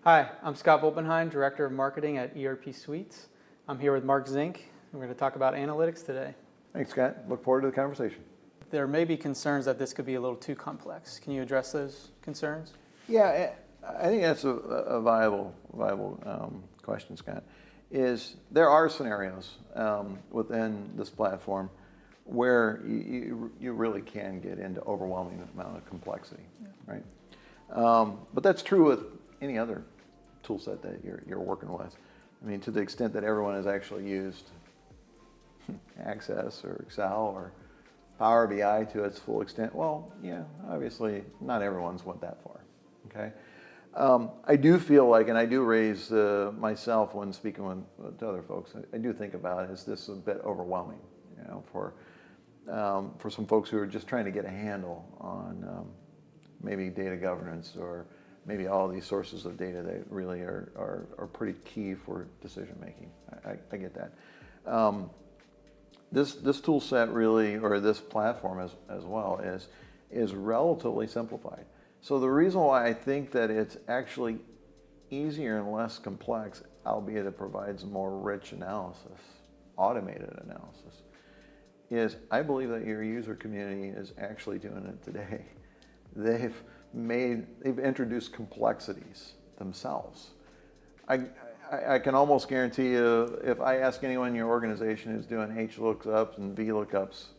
Hi, I'm Scott Volpenheim, Director of Marketing at ERP Suites. I'm here with Mark Zink, and we're going to talk about analytics today. Thanks, Scott. Look forward to the conversation. There may be concerns that this could be a little too complex. Can you address those concerns? Yeah, I think that's a viable question, Scott. There are scenarios within this platform where you really can get into overwhelming amount of complexity, right? But that's true with any other tool set that you're working with. I mean, to the extent that everyone has actually used Access or Excel or Power BI to its full extent, well, yeah, obviously not everyone's went that far, okay? I do feel like, and I do raise myself when speaking with other folks, I do think about, is this a bit overwhelming, for some folks who are just trying to get a handle on maybe data governance or maybe all these sources of data that really are pretty key for decision making. I get that. This tool set really, or this platform as well, is relatively simplified. So the reason why I think that it's actually easier and less complex, albeit it provides more rich analysis, automated analysis, is I believe that your user community is actually doing it today. They've introduced complexities themselves. I can almost guarantee you, if I ask anyone in your organization who's doing H lookups and V lookups,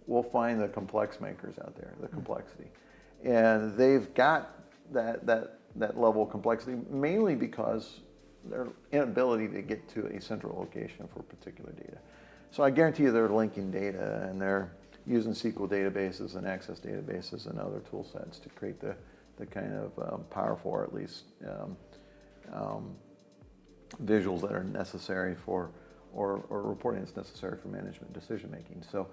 we'll find the complex makers out there, the complexity. And they've got that level of complexity mainly because their inability to get to a central location for particular data. So I guarantee you they're linking data and they're using SQL databases and Access databases and other tool sets to create the kind of powerful, or at least visuals that are necessary for, or reporting that's necessary for management decision making. So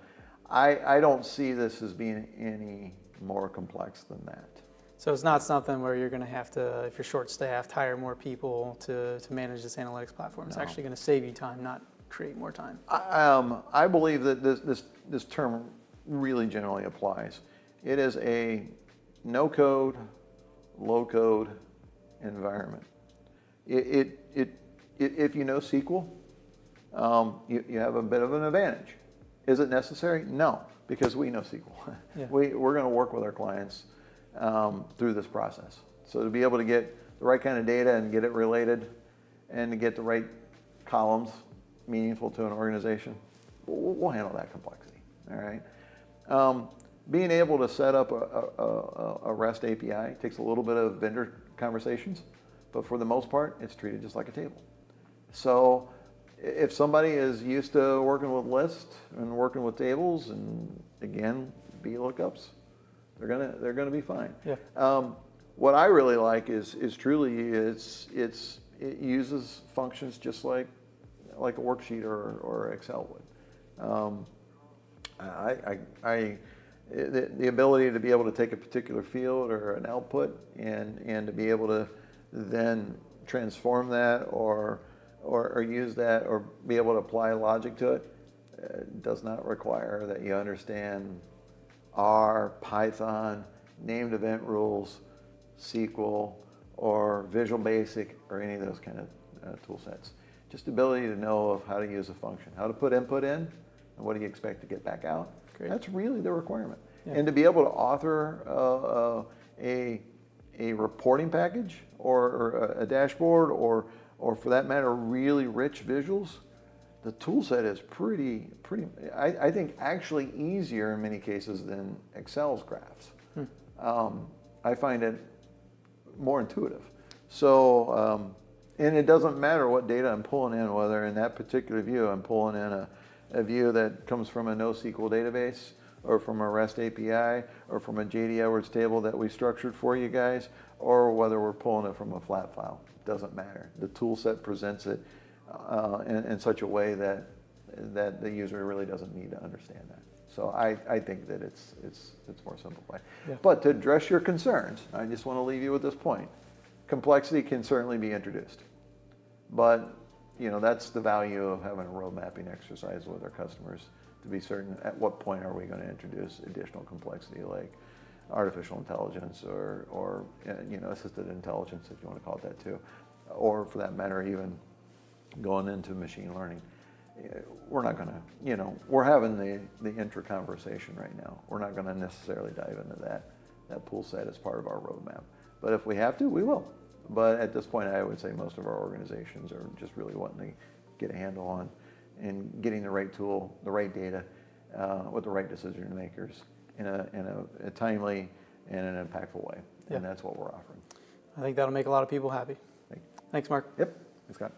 I don't see this as being any more complex than that. So it's not something where you're going to have to, if you're short-staffed, hire more people to manage this analytics platform. It's actually going to save you time, not create more time. I believe that this term really generally applies. It is a no-code, low-code environment. If you know SQL, you have a bit of an advantage. Is it necessary? No, because we know SQL. Yeah. We're going to work with our clients through this process. So to be able to get the right kind of data and get it related and to get the right columns meaningful to an organization, we'll handle that complexity, all right? Being able to set up a REST API takes a little bit of vendor conversations, but for the most part, it's treated just like a table. So if somebody is used to working with lists and working with tables and, again, VLOOKUPs, they're gonna be fine. Yeah. What I really like is truly it uses functions just like a worksheet or Excel would. The ability to be able to take a particular field or an output and to be able to then transform that or use that or be able to apply logic to it does not require that you understand R, Python, named event rules, SQL, or Visual Basic, or any of those kind of tool sets. Just the ability to know of how to use a function, how to put input in, and what do you expect to get back out. Great. That's really the requirement. Yeah. And to be able to author a reporting package or a dashboard or for that matter, really rich visuals, the tool set is pretty, I think actually easier in many cases than Excel's graphs. I find it more intuitive. So, and it doesn't matter what data I'm pulling in, whether in that particular view I'm pulling in a view that comes from a NoSQL database or from a REST API or from a JD Edwards table that we structured for you guys, or whether we're pulling it from a flat file. It doesn't matter. The tool set presents it in such a way that the user really doesn't need to understand that. So I think that it's more simplified. Yeah. But to address your concerns, I just want to leave you with this point. Complexity can certainly be introduced, but that's the value of having a road mapping exercise with our customers to be certain at what point are we going to introduce additional complexity, like artificial intelligence or assisted intelligence, if you want to call it that too, or for that matter, even going into machine learning. We're not going to, we're having the intra-conversation right now. We're not going to necessarily dive into that pool set as part of our roadmap. But if we have to, we will. But at this point, I would say most of our organizations are just really wanting to get a handle on and getting the right tool, the right data, with the right decision makers in a timely and an impactful way. Yeah. And that's what we're offering. I think that'll make a lot of people happy. Thanks, Mark. Yep. Thanks, Scott.